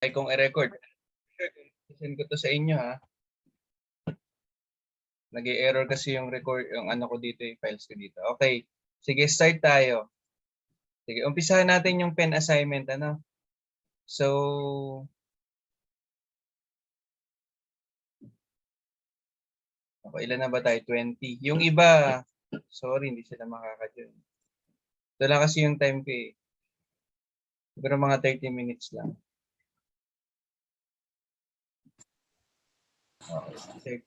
Ay kung i-record. Send ko to sa inyo ha. Nag-error kasi yung record, yung ano ko dito, yung files ko dito. Okay. Sige, start tayo. Sige, umpisahan natin yung pen assignment, ano? So, okay, ilan na ba tayo? 20. Yung iba, sorry, hindi sila makaka-join. Dala kasi yung time ko eh. Siguro mga 30 minutes lang. Okay.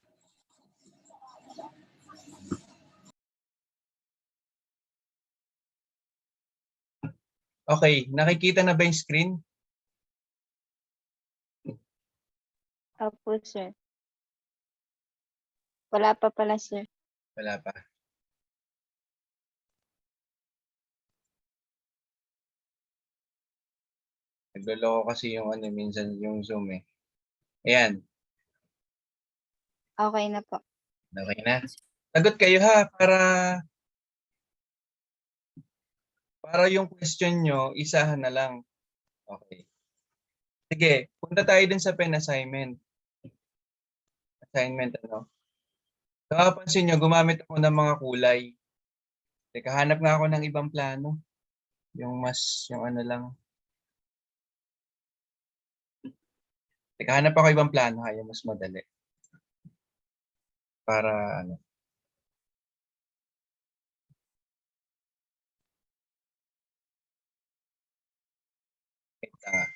Okay, nakikita na ba yung screen? Opo, sir. Wala pa pala, sir. Wala pa. Nagloloko kasi yung ano, minsan yung Zoom eh. Ayan, Okay na po. okay na. Sagot kayo ha, para yung question nyo, isahan na lang. Okay. Sige, punta tayo dun sa pen assignment. Assignment ano. Nakapansin nyo, gumamit ako ng mga kulay. Teka, hanap nga ako ng ibang plano. Yung ano lang. Teka, hanap ako ibang plano ha, yung mas madali. Para ano. Wait lang, ah.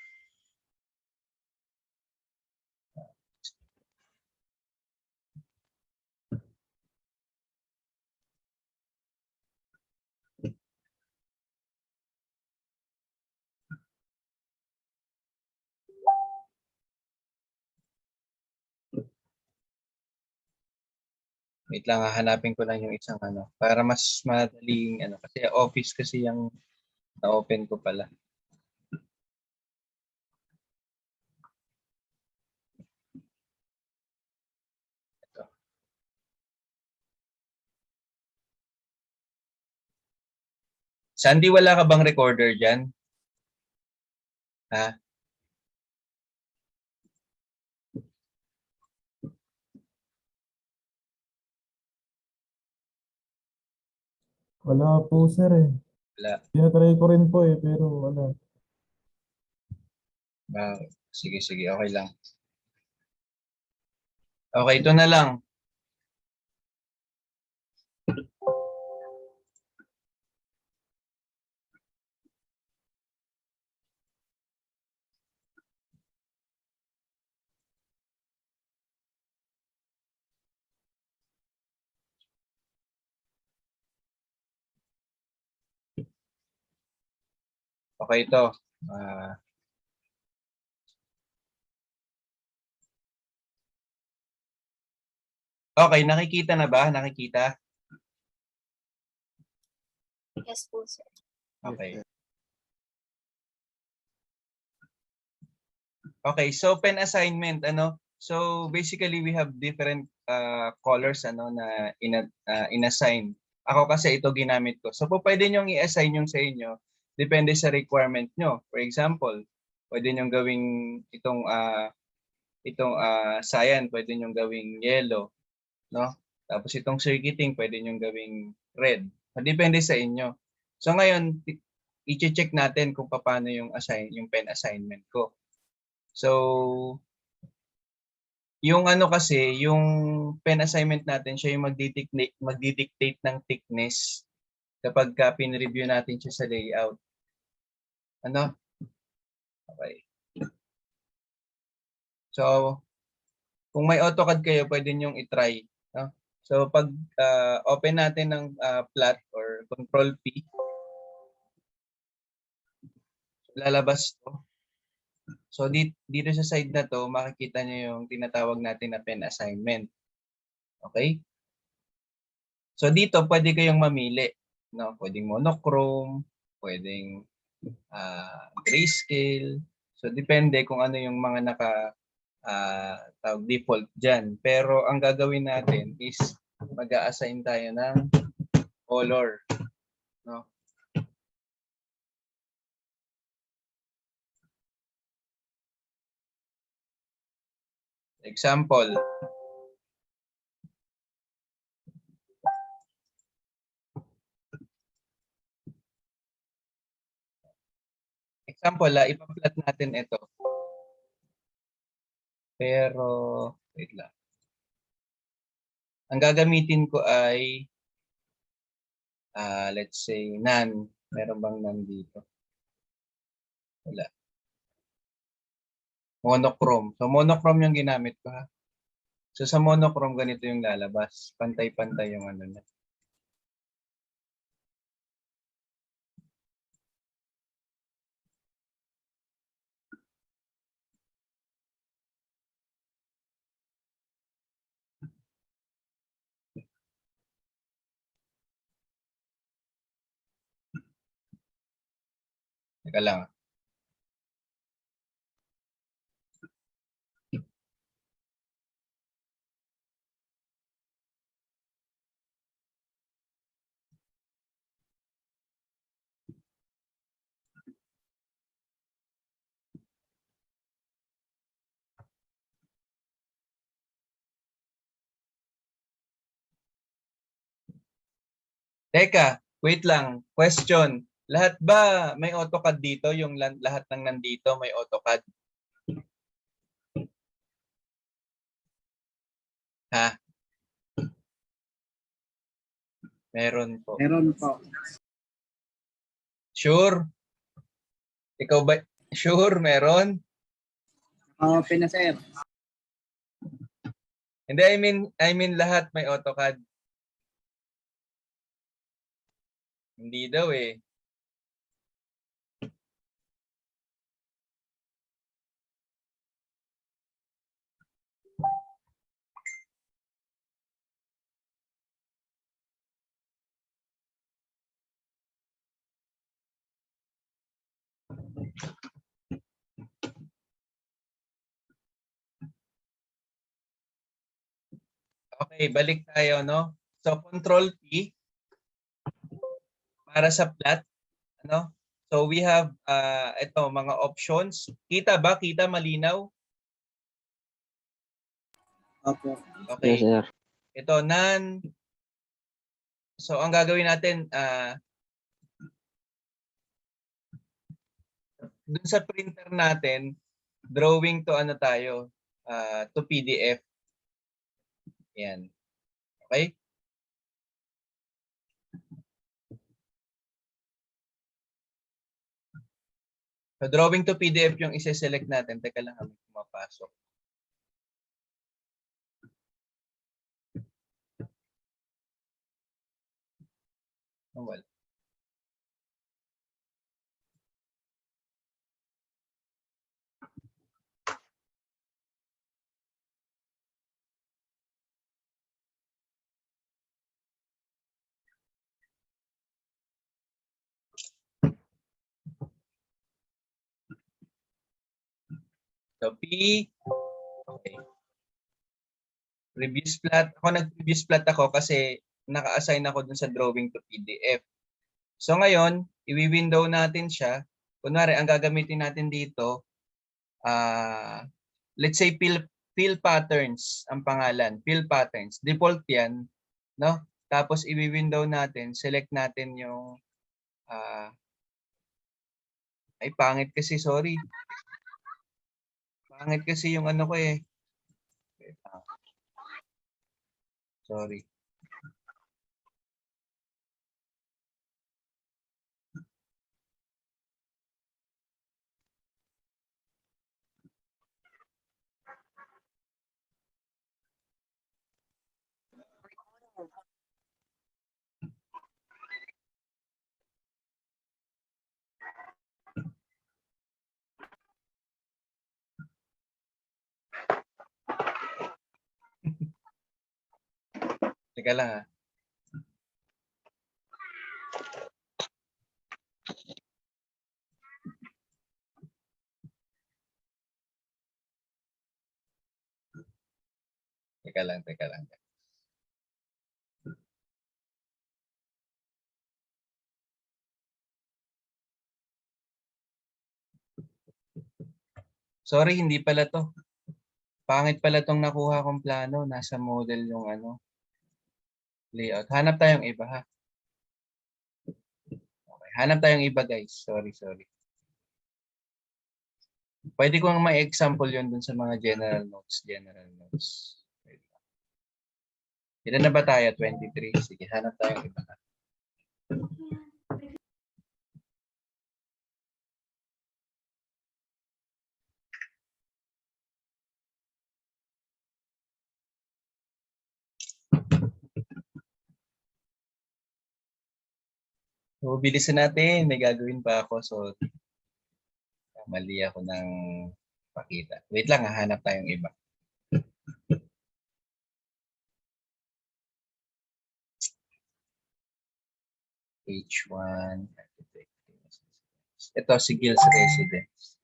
Wait lang, hanapin ko lang yung isang ano. Para mas madaling ano. Kasi office kasi yung na-open ko pala. Ito. Sandy, wala ka bang recorder dyan? Ha? Wala po sir eh. Wala. Tinatry ko rin po eh, pero wala. Sige, sige. Okay lang. Okay, ito na lang. Okay, ito. Okay, nakikita na ba? Nakikita? Yes po, sir. Okay. Okay, so pen assignment, ano? So basically we have different colors ano na inassign. Ako kasi ito ginamit ko. So po pwede niyo i-assign yung sa inyo depende sa requirement nyo. For example, pwede niyo gawing itong cyan, pwede niyo gawing yellow, no? Tapos itong circuiting, pwede niyo gawing red. Depende sa inyo. So ngayon, i-check natin kung paano yung pen assignment ko. So, yung ano kasi, yung pen assignment natin, siya yung magdidictate ng thickness kapag pin-review natin siya sa layout. Ano? Okay. So, kung may AutoCAD kayo, pwede nyong i-try. No? So, pag open natin ng plot or Control P, lalabas to. So, dito sa side na to, makikita nyo yung tinatawag natin na pen assignment. Okay? So, dito, pwede kayong mamili. No? Pwedeng monochrome, pwedeng grayscale. So, depende kung ano yung mga default dyan. Pero, ang gagawin natin is mag-a-assign tayo ng color. No? Example. Example, ipa-plot natin ito. Pero, wait lang. Ang gagamitin ko ay, let's say, none. Meron bang none dito? Wala. Monochrome. So, monochrome yung ginamit ko, ha? So, sa monochrome, ganito yung lalabas. Pantay-pantay yung ano na. Teka lang. Teka, wait lang. Question. Lahat ba may AutoCAD dito? Yung lahat ng nandito may AutoCAD? Ha? Meron po. Meron po. Sure? Ikaw ba? Sure, meron? Open na, sir. Hindi, I mean lahat may AutoCAD. Hindi daw eh. Okay, balik tayo, no? So, Control P para sa plot, ano? So, we have ito, mga options. Kita ba? Kita malinaw? Opo. Okay. Yes, sir. Ito, none. So, ang gagawin natin, dun sa printer natin, drawing to ano tayo, to PDF. Yan. Okay? So, drawing to PDF yung isa-select natin. Teka lang, may pumapasok. Oh, well. So, P. Okay. Previous plot. Ako nag-previous plot ako kasi naka-assign ako dun sa drawing to PDF. So ngayon, i-window natin siya. Kunwari, ang gagamitin natin dito, let's say fill patterns ang pangalan. Fill patterns. Default yan. No? Tapos i-window natin, select natin yung ay pangit kasi, sorry. Pangit kasi yung ano ko eh. Sorry. Teka lang ha. Teka lang, teka lang. Sorry, hindi pala to. Pangit pala tong nakuha kong plano. Nasa model yung ano, layout. Hanap tayong iba ha. Okay. Hanap tayong iba guys. Sorry. Pwede ko may example yun dun sa mga general notes. Wait lang. Ilan na ba tayo? 23. Sige, hanap tayong iba ha. So, bilisan natin. May gagawin pa ako. So, mali ako ng pakita. Wait lang, hahanap tayong iba. H1. Ito, si Gil's Residence.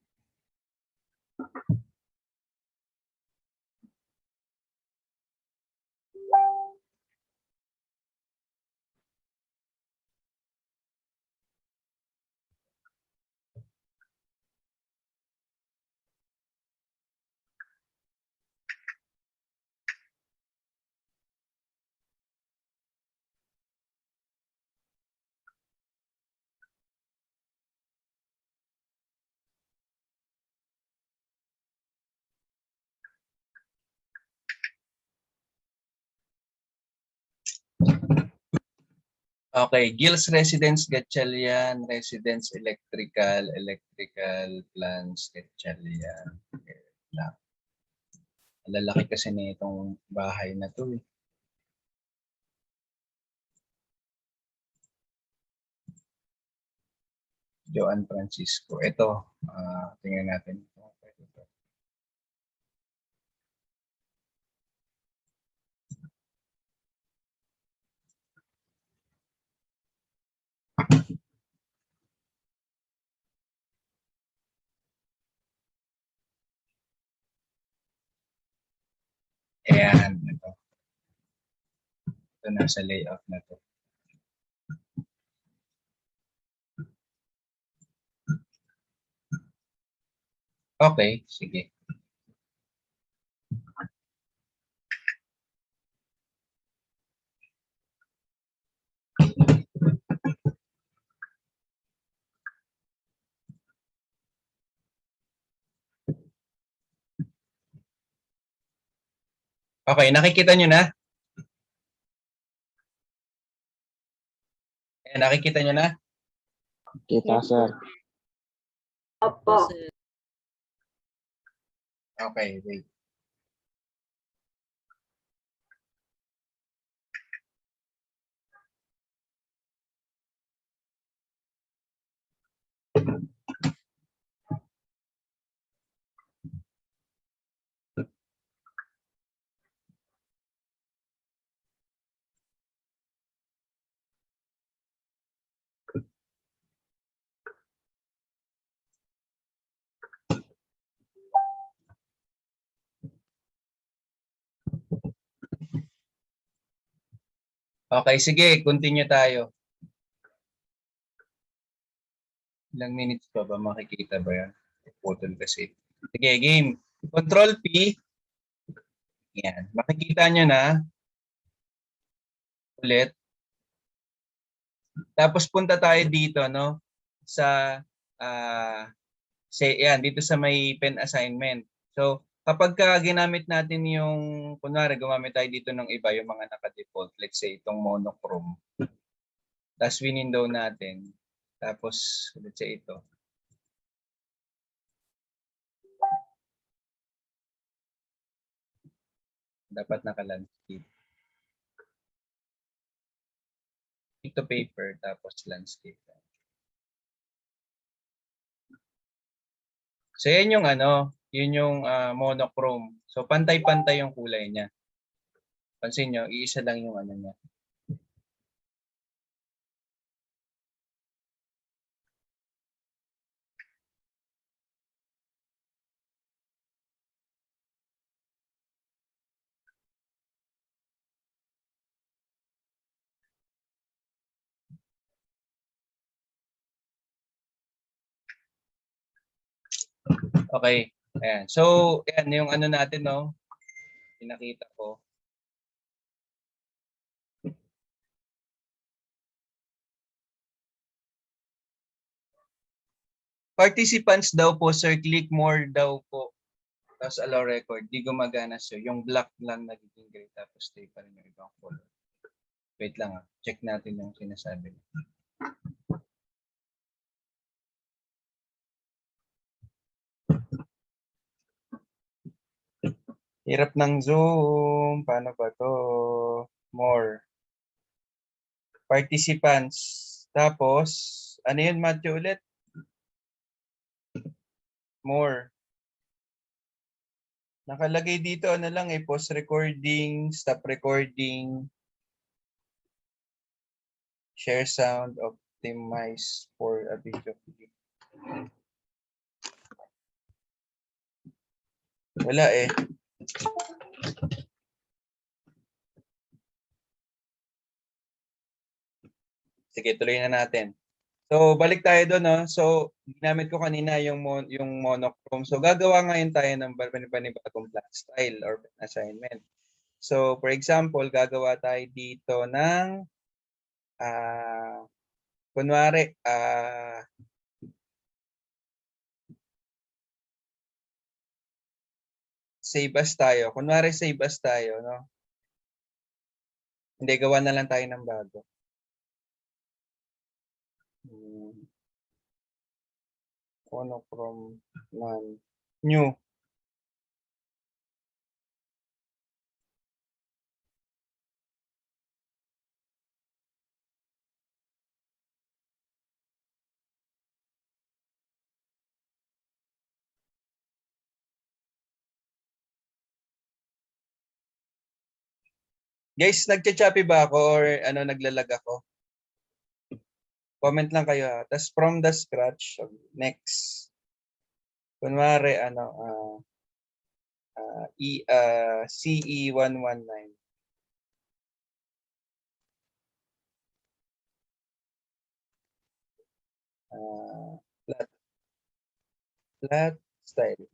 Okay, Gil's Residence, Gatchalian, Residence Electrical Plans, Gatchalian. Okay, lang. Lalaki kasi na itong bahay na to eh. Joan Francisco. Ito, tingnan natin. Ayan, ito. Ito nasa layout na to. Okay, sige. Okay, nakikita nyo na? Ayan, nakikita nyo na? Kita, Yes, sir. Opo. Okay, wait. Okay, sige, continue tayo. Ilang minutes pa ba? Makikita ba yan? Putol kasi. Sige, game. Control P. Yan. Makikita nyo na. Ulit. Tapos punta tayo dito, no? Sa, yan, dito sa may pen assignment. So, kapag ginamit natin yung, kunwari, gumamit tayo dito ng iba, yung mga naka-default. Let's say, itong monochrome. Tapos window natin. Tapos, let's say ito. Dapat naka-landscape. Ito paper, tapos landscape. So, yan yung ano, yun yung monochrome. So, pantay-pantay yung kulay niya. Pansin nyo, iisa lang yung ano niya. Okay. Ayan. So, ayan yung ano natin, no? Pinakita ko. Participants daw po, sir, click more daw po. Tapos allow record. Di gumagana, sir. Yung black lang nagiging gray. Tapos stay pa rin yung ibang color. Wait lang, ah. Check natin yung sinasabi. Hirap ng Zoom. Paano ba to? More. Participants. Tapos, ano yun, Matthew, ulit? More. Nakalagay dito, ano lang eh, post recording, stop recording, share sound, optimize for a video clip. Wala eh. Sige, tuloy na natin. So, balik tayo doon, no? So, ginamit ko kanina yung monochrome. So, gagawa ngayon tayo ng panibagong flat style or assignment. So, for example, gagawa tayo dito ng kunwari, save as tayo. Kunwari, save as tayo, no? Hindi, gawa na lang tayo ng bago. Monochrome new. Guys, nagcha-choppy ba ako or ano, naglalag ako? Comment lang kayo ha. Tapos from the scratch, next. Kunwari, ano, CE119. Flat style.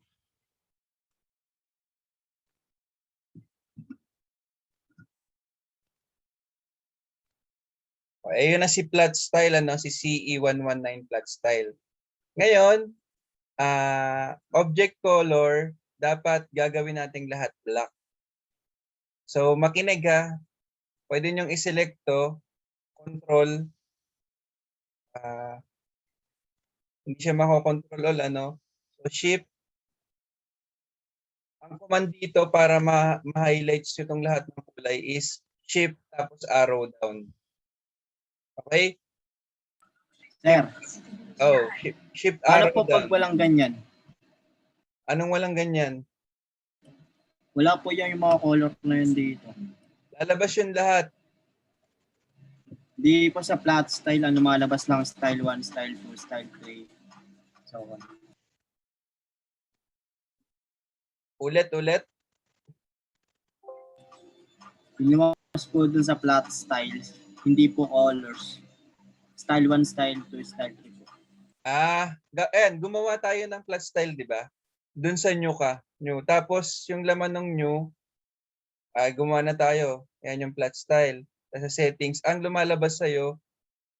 Ayun na si flat style, ano, si CE119 flat style. Ngayon, object color, dapat gagawin nating lahat black. So, makinig ha. Pwede nyong i-select to, control, hindi siya mako-control all, ano. So, shift. Ang command dito para ma-highlights itong lahat ng kulay is shift tapos arrow down. Okay? Sir, Oh, shift ano arrow po pag down. walang ganyan? Anong walang ganyan? Wala po yung mga color na yun dito. Lalabas yun lahat. Di po sa flat style, ano malabas lang style 1, style 2, style 3. So, Ulit. yung lumabas po dun sa flat style, hindi po colors. Style 1, style 2, style 3 po. Ayan, gumawa tayo ng flat style, di ba? Doon sa new ka. New. Tapos, yung laman ng new, gumawa na tayo. Ayan yung flat style. Sa settings, ang lumalabas sa'yo,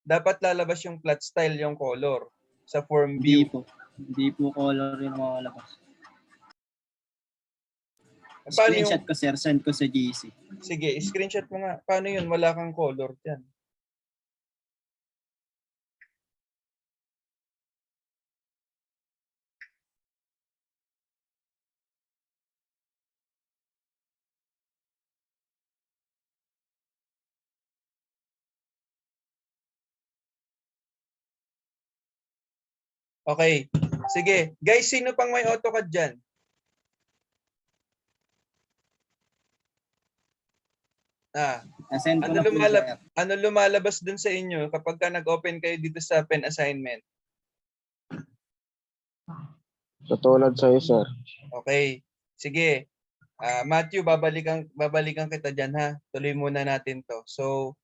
dapat lalabas yung flat style, yung color sa form Hindi view. po. Hindi po color yung malabas. Paano yung, Screenshot ko, sir. Send ko sa GC. sige, screenshot mo nga. Paano yun? Wala kang color dyan. Okay. Sige. Guys, sino pang may AutoCAD dyan? Send ko Ano na po, sir. Ano lumalabas dun sa inyo kapag ka nag-open kayo dito sa pen assignment? Katulad sa'yo, sir. Okay. Sige. Matthew, babalikan kita diyan ha. Tuloy muna natin 'to. So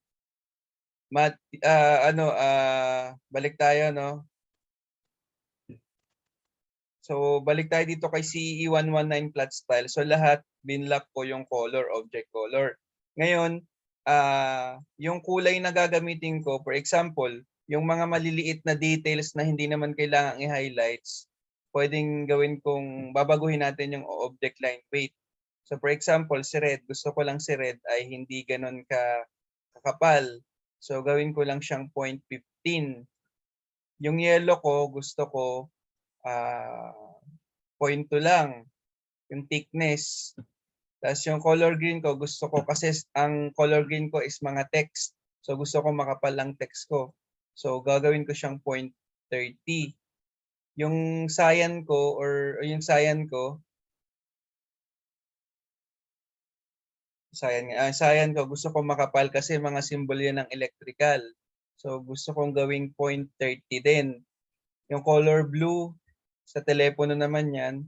balik tayo, no. So, balik tayo dito kay CE 119 flat style. So, lahat binlock ko yung color, object color. Ngayon, yung kulay na gagamitin ko, for example, yung mga maliliit na details na hindi naman kailangang i-highlights, pwedeng gawin kong babaguhin natin yung object line weight. So, for example, si red, gusto ko lang si red ay hindi ganun kakapal. So, gawin ko lang siyang 0.15. Yung yellow ko, gusto ko 0.2 lang yung thickness. Tapos yung color green ko, gusto ko kasi ang color green ko is mga text. So gusto ko makapal lang text ko. So gagawin ko siyang 0.30. Yung cyan ko cyan ko gusto ko makapal kasi mga symbol yan ng electrical. So gusto kong gawing 0.30 din. Yung color blue sa telepono naman yan.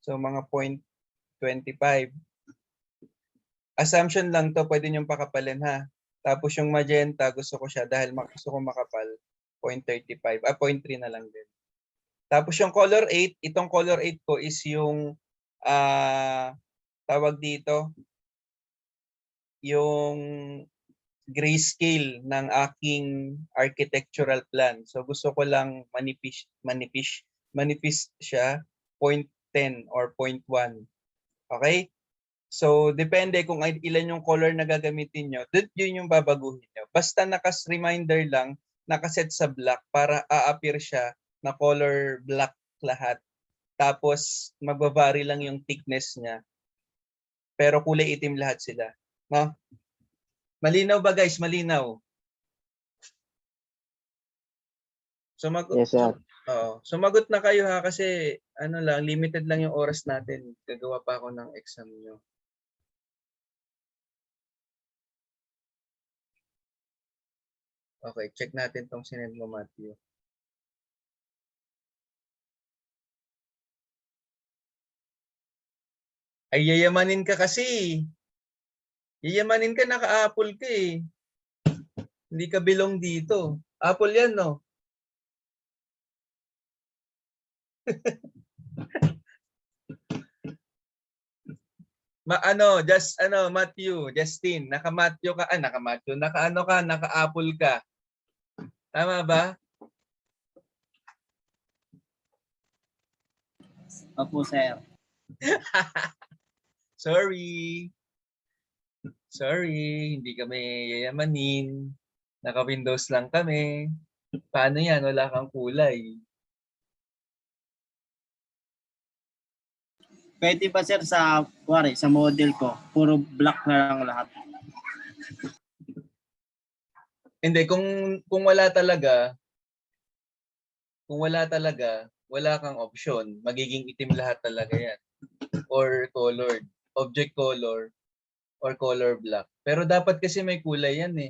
So mga 0.25. Assumption lang to, pwede niyong pakapalin ha. Tapos yung magenta, gusto ko siya dahil gusto ko makapal, 0.35. 0.3 na lang din. Tapos yung color 8, itong color 8 ko is yung tawag dito, yung grayscale ng aking architectural plan. So gusto ko lang manipis siya, 0.10 or 0.1. Okay? So, depende kung ilan yung color na gagamitin nyo, yun yung babaguhin nyo. Basta reminder lang, nakaset sa black para a-appear siya na color black lahat. Tapos, magbabari lang yung thickness niya. Pero kulay itim lahat sila. No? Malinaw ba guys? Malinaw? Yes, sir. Sumagot na kayo ha kasi limited lang yung oras natin. Gagawa pa ako ng exam nyo. Okay, check natin tong sinend mo, Matthew. Ay, yayamanin ka kasi. Yayamanin ka, naka-Apple ka eh. Hindi ka belong dito. Apple yan, no? Matthew, Justin, naka-Matthew ka, naka-Apple ka. Tama ba? Opo, sir. Sorry, hindi kami yayamanin. Naka-Windows lang kami. Paano yan? Wala kang kulay. Pwede ba, sir, sa model ko, puro black na lang lahat? Hindi, kung wala talaga, wala kang option. Magiging itim lahat talaga yan. Or colored. Object color or color black. Pero dapat kasi may kulay yan eh.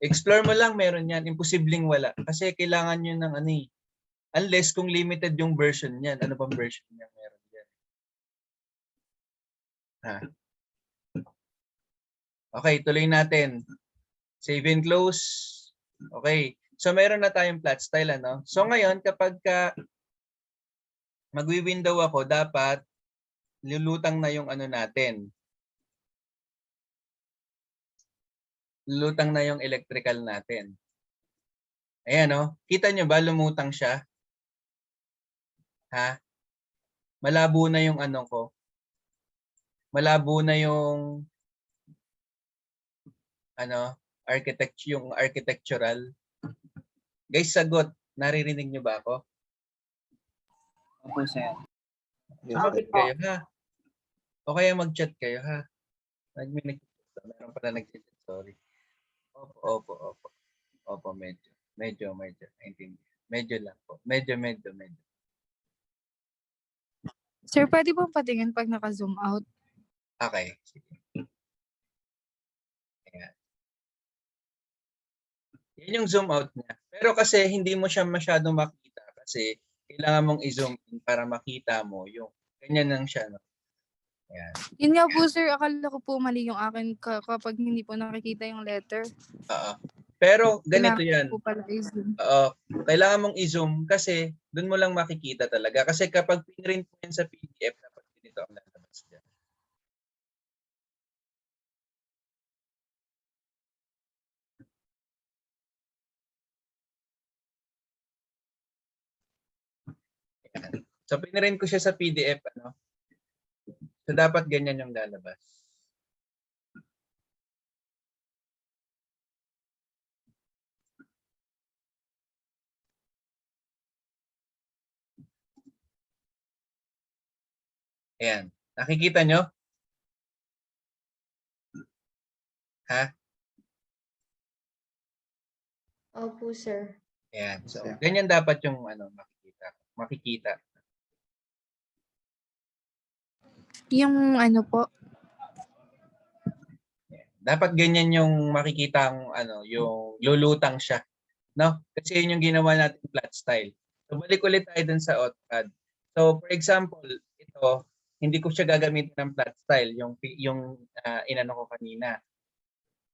Explore mo lang, meron yan. Imposibleng wala. Kasi kailangan nyo ng unless kung limited yung version niyan. Ano bang version niya meron yan? Ha? Okay, tuloy natin. Save and close. Okay. So meron na tayong flat style, ano? So ngayon, kapag magwi-window ako, dapat lulutang na yung natin. Lulutang na yung electrical natin. Ayan, no? Kita nyo ba, lumutang siya? Ha? Malabo na yung ko. Malabo na yung yung architectural. Guys, sagot. Naririnig nyo ba ako? Opo, sir. Yes, Sumagot sir. kayo, ha? O kaya mag-chat kayo, ha? Meron pala nag-chat. Sorry. Opo, medyo. Naintindihan. Medyo lang po. Medyo. Sir, pwede bang patingin pag naka-zoom out? Okay. Sige. Ayan. Yan yung zoom out niya. Pero kasi hindi mo siya masyadong makita kasi kailangan mong i-zoom in para makita mo yung ganyan lang siya. No? Ayan. Yun nga po, sir. Akala ko po mali yung akin kapag hindi po nakikita yung letter. Oo. Pero ganito Kailangan yan. po pala i-zoom. Kailangan mong i-zoom kasi doon mo lang makikita talaga. Kasi kapag pinrint mo yan sa PDF, dapat dito ang lalabas dyan. Yan. So pinrint ko siya sa PDF, ano? So dapat ganyan yung lalabas. Ayan. Nakikita nyo? Ha? Opo, sir. Ayan. So, Sir. ganyan dapat yung ano, makikita. Yung ano po, Ayan. Dapat ganyan yung makikita ang ano, yung lulutang siya, no? Kasi yun yung ginawa natin flat style. So, balik ulit tayo dun sa AutoCAD. So, for example, ito, hindi ko siya gagamitin ng flat style, yung inano ko kanina.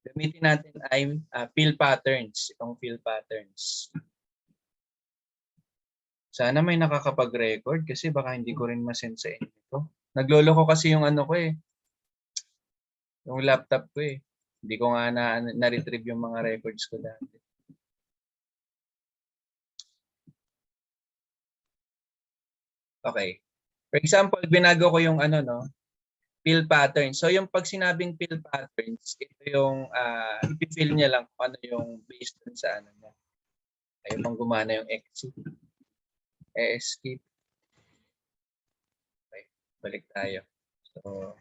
Gamitin natin ay fill patterns, itong fill patterns. Sana may nakakapag-record kasi baka hindi ko rin masend sa inyo ito. Nagloloko kasi yung ano ko eh. Yung laptop ko eh. Hindi ko nga na-retrieve yung mga records ko dati. Okay. For example, binago ko yung ano no, fill patterns. So yung pag sinabing fill patterns, ito yung ipi-fill niya lang kung ano yung based dun sa ano niya. Ayaw pang gumana yung exit. Escape. Okay, balik tayo. So,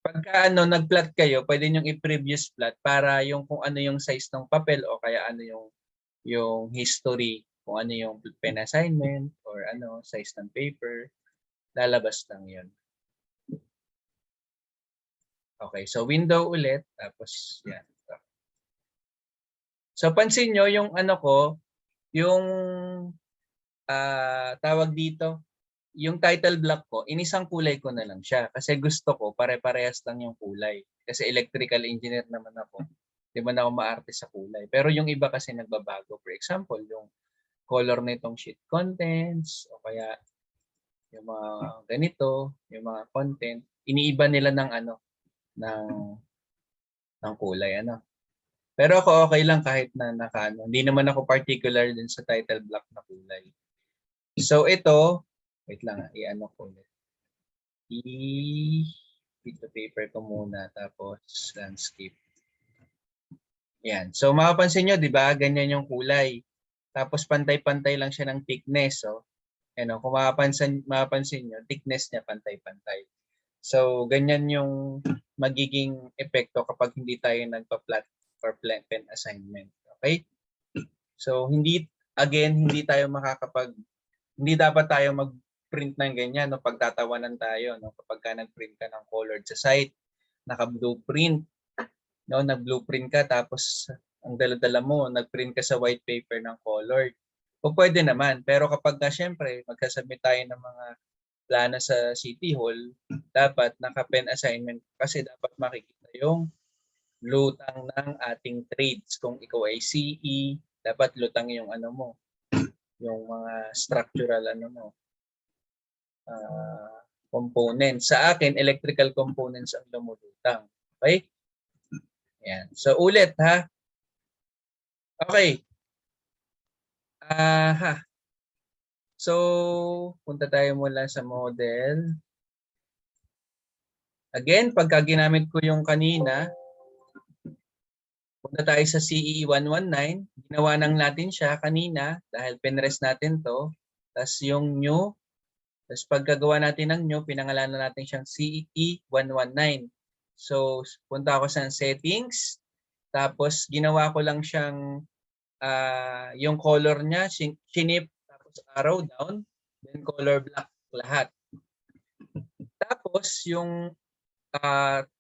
pagka ano, nag-plot kayo, pwede nyo i-previous plot para yung kung ano yung size ng papel o kaya ano yung history, kung ano yung pen assignment or ano, size ng paper, lalabas lang yun. Okay, so window ulit, tapos yan. So pansin nyo yung ano ko, yung tawag dito, yung title block ko, inisang kulay ko na lang siya kasi gusto ko pare-parehas lang yung kulay. Kasi electrical engineer naman ako. Di man ako maarte sa kulay. Pero yung iba kasi nagbabago. For example, yung color nitong sheet contents o kaya yung mga ganito, yung mga content, iniiba nila ng ano, ng kulay ano. Pero ako okay lang kahit na nakaano. Hindi naman ako particular din sa title block na kulay. So ito, wait lang, i-ano ko ulit. I-piece of paper ko muna, tapos landscape. Yan. So mapapansin nyo, di ba, ganyan yung kulay. Tapos pantay-pantay lang siya ng thickness. So, ano, kung mapapansin nyo, thickness niya pantay-pantay. So, ganyan yung magiging epekto kapag hindi tayo nagpa-plot or pen assignment. Okay? So, hindi dapat tayo mag-print ng ganyan, no? Pagtatawanan tayo, no? Kapag ka nag-print ka ng colored sa site, naka-blueprint, no? Nag-blueprint ka, tapos ang dala-dala mo, nag-print ka sa white paper ng colored. O pwede naman, pero kapag ka, syempre, magkasubmit tayo ng mga plano sa City Hall, dapat naka-pen assignment kasi dapat makikita yung lutang ng ating trades. Kung ikaw ay CE, dapat lutang yung ano mo, yung mga structural ano mo, components. Sa akin, electrical components ang lumulutang. Okay? Yan. So, ulit ha. Okay. So, punta tayo mula sa model. Again, pagka ginamit ko yung kanina, punta tayo sa CE 119. Ginawa nang natin siya kanina dahil pinrest natin to. Tapos yung new. Tapos pagkagawa natin ng new, pinangalanan natin siyang CE 119. So, punta ako sa settings. Tapos, ginawa ko lang siyang yung color niya, sinip, tapos arrow down, then color black lahat. Tapos, yung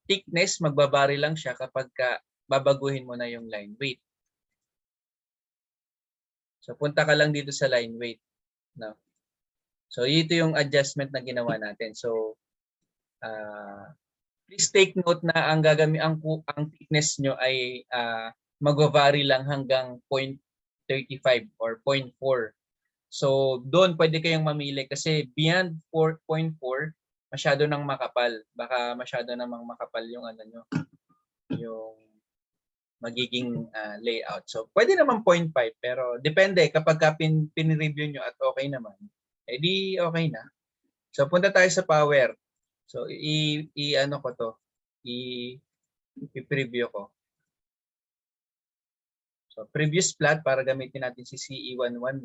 thickness, magbabari lang siya kapag babaguhin mo na yung line weight. So, punta ka lang dito sa line weight. No? So, ito yung adjustment na ginawa natin. So, please take note na ang ang thickness nyo ay mag-vary lang hanggang 0.35 or 0.4. So doon pwede kayong mamili kasi beyond 4.4 masyado nang makapal. Baka masyado namang makapal yung ano nyo, yung magiging layout. So pwede naman 0.5 pero depende kapag pin-review nyo at okay naman, edi okay na. So punta tayo sa power. So ano ko to, i-preview ko. So previous plot para gamitin natin si CE119.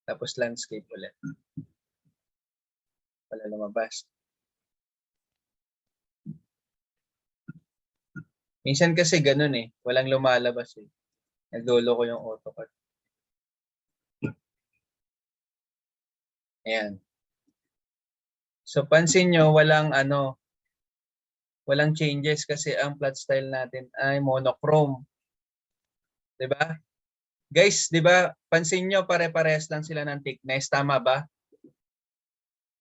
Tapos landscape ulit. Wala lumabas. Minsan kasi ganun eh, walang lumalabas eh. Naglolo ko yung AutoCAD. Ayan. So pansin nyo, walang changes kasi ang plot style natin ay monochrome. 'Di ba? Guys, 'di ba? Pansin nyo, pare-parehas lang sila ng thickness, tama ba?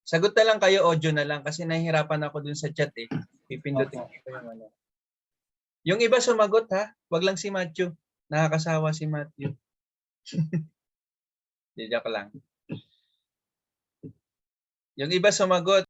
Sagot na lang kayo, audio na lang kasi nahihirapan ako dun sa chat eh. Pipindutin ko yung ano. Yung iba sumagot ha, wag lang si Matthew. Nakakasawa si Matthew. Joke lang. Yung iba sumagot.